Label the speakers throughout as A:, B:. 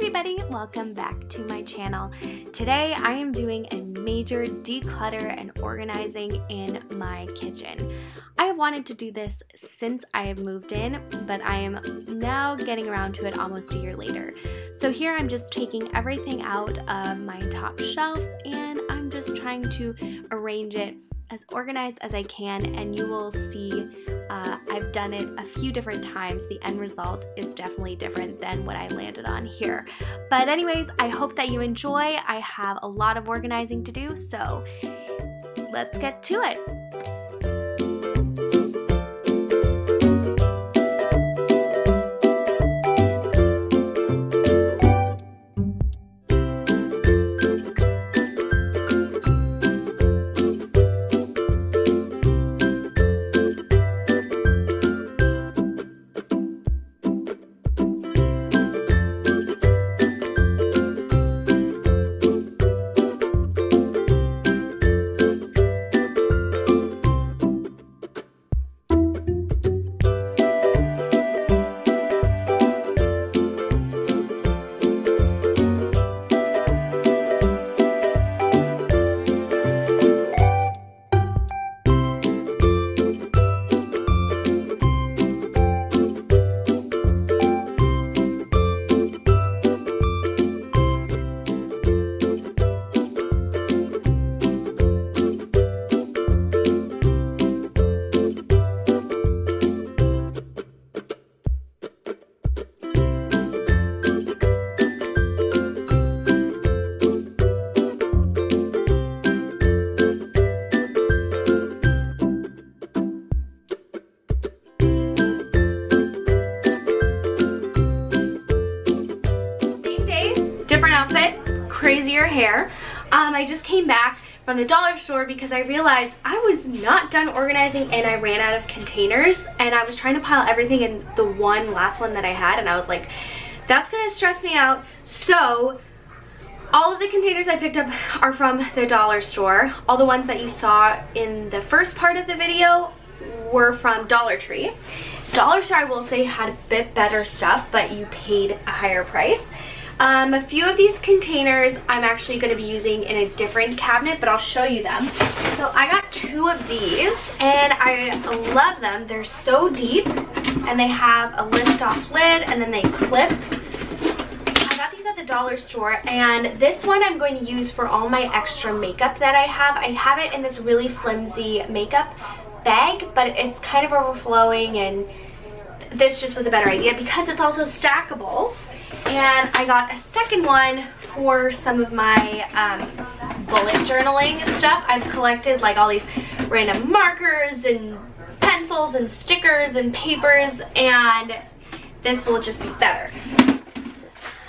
A: everybody, welcome back to my channel. Today I am doing a major declutter and organizing in my kitchen. I have wanted to do this since I have moved in, but I am now getting around to it almost a year later. So here I'm just taking everything out of my top shelves and I'm just trying to arrange it as organized as I can, and you will see I've done it a few different times. The end result is definitely different than what I landed on here. But anyways, I hope that you enjoy. I have a lot of organizing to do, so let's get to it. Outfit, crazier hair. I just came back from the dollar store because I realized I was not done organizing and I ran out of containers, and I was trying to pile everything in the last one that I had, and I was like, that's gonna stress me out. So all of the containers I picked up are from the dollar store. All the ones that you saw in the first part of the video were from Dollar Tree. Dollar Store, I will say, had a bit better stuff, but you paid a higher price. A few of these containers I'm actually going to be using in a different cabinet, but I'll show you them. So I got two of these and I love them. They're so deep and they have a lift off lid and then they clip. I got these at the dollar store, and this one I'm going to use for all my extra makeup that I have. I have it in this really flimsy makeup bag, but it's kind of overflowing, and this just was a better idea because it's also stackable. And I got a second one for some of my bullet journaling stuff. I've collected like all these random markers and pencils and stickers and papers, and this will just be better.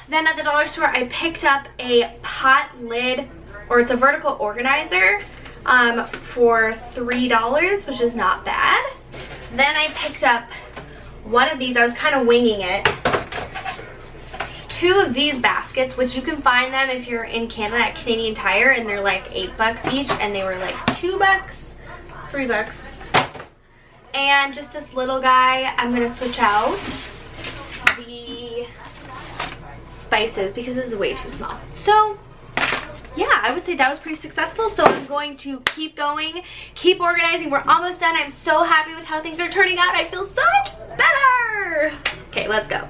A: Then at the dollar store I picked up a pot lid, or it's a vertical organizer, for $3, which is not bad. Then I picked up one of these. I was kind of winging it. Two of these baskets, which you can find them if you're in Canada at Canadian Tire, and they're like $8 each, and they were like $2, $3. And just this little guy, I'm gonna switch out the spices because this is way too small. So yeah, I would say that was pretty successful. So I'm going to keep going, keep organizing. We're almost done. I'm so happy with how things are turning out. I feel so much better. Okay, let's go.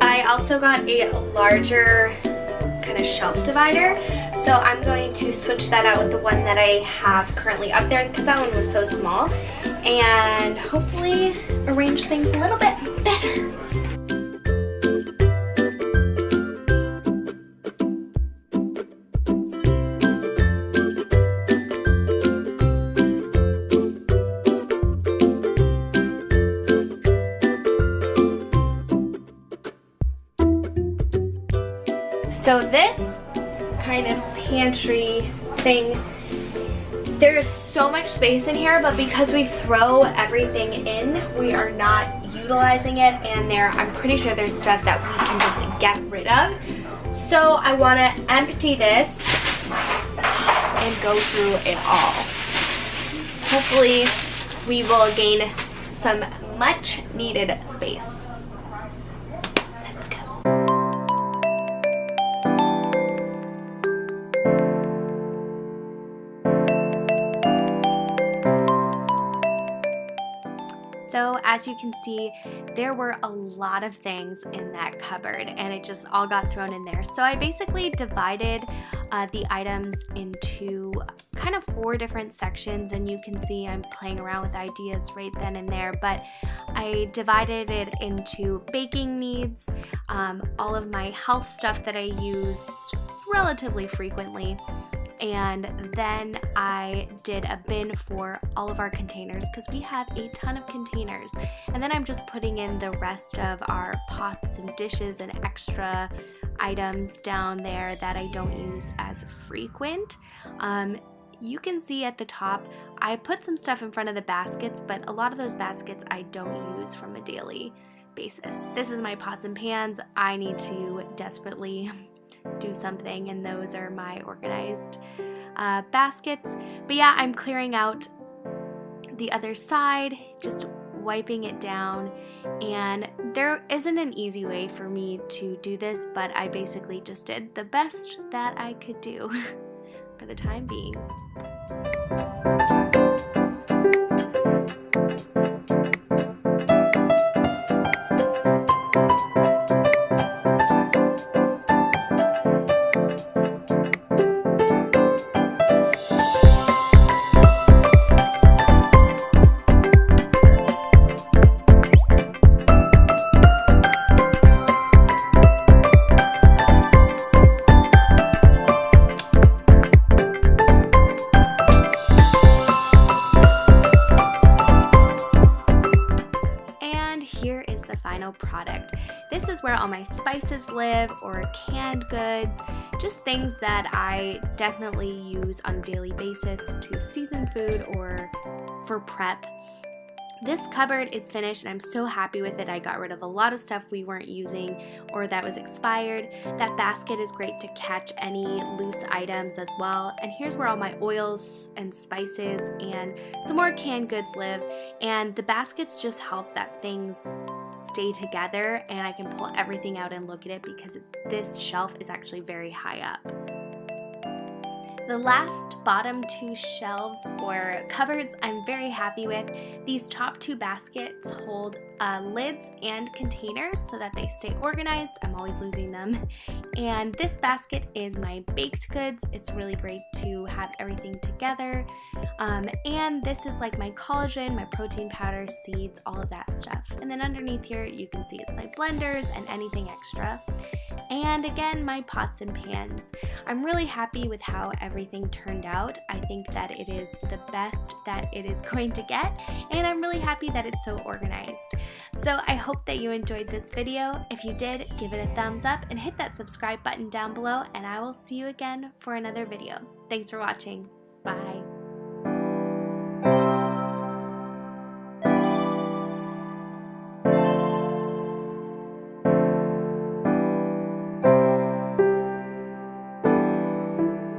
A: I also got a larger kind of shelf divider, so I'm going to switch that out with the one that I have currently up there because that one was so small, and hopefully arrange things a little bit better. So this kind of pantry thing, there is so much space in here, but because we throw everything in, we are not utilizing it, and I'm pretty sure there's stuff that we can just get rid of. So I want to empty this and go through it all. Hopefully we will gain some much needed space. Let's go. So as you can see, there were a lot of things in that cupboard and it just all got thrown in there. So I basically divided the items into kind of 4 different sections, and you can see I'm playing around with ideas right then and there, but I divided it into baking needs, all of my health stuff that I use relatively frequently, and then I did a bin for all of our containers because we have a ton of containers. And then I'm just putting in the rest of our pots and dishes and extra items down there that I don't use as frequent. You can see at the top, I put some stuff in front of the baskets, but a lot of those baskets I don't use from a daily basis. This is my pots and pans. I need to desperately do something, and those are my organized baskets. But yeah, I'm clearing out the other side, just wiping it down, and there isn't an easy way for me to do this, but I basically just did the best that I could do for the time being. Product. This is where all my spices live, or canned goods, just things that I definitely use on a daily basis to season food or for prep. This cupboard is finished and I'm so happy with it. I got rid of a lot of stuff we weren't using or that was expired. That basket is great to catch any loose items as well. And here's where all my oils and spices and some more canned goods live. And the baskets just help that things stay together and I can pull everything out and look at it because this shelf is actually very high up. The last bottom 2 shelves or cupboards I'm very happy with. These top 2 baskets hold lids and containers so that they stay organized. I'm always losing them. And this basket is my baked goods. It's really great to have everything together. And this is like my collagen, my protein powder, seeds, all of that stuff. And then underneath here you can see it's my blenders and anything extra. And again, my pots and pans. I'm really happy with how everything turned out. I think that it is the best that it is going to get, and I'm really happy that it's so organized. So I hope that you enjoyed this video. If you did, give it a thumbs up and hit that subscribe button down below, and I will see you again for another video. Thanks for watching. Bye.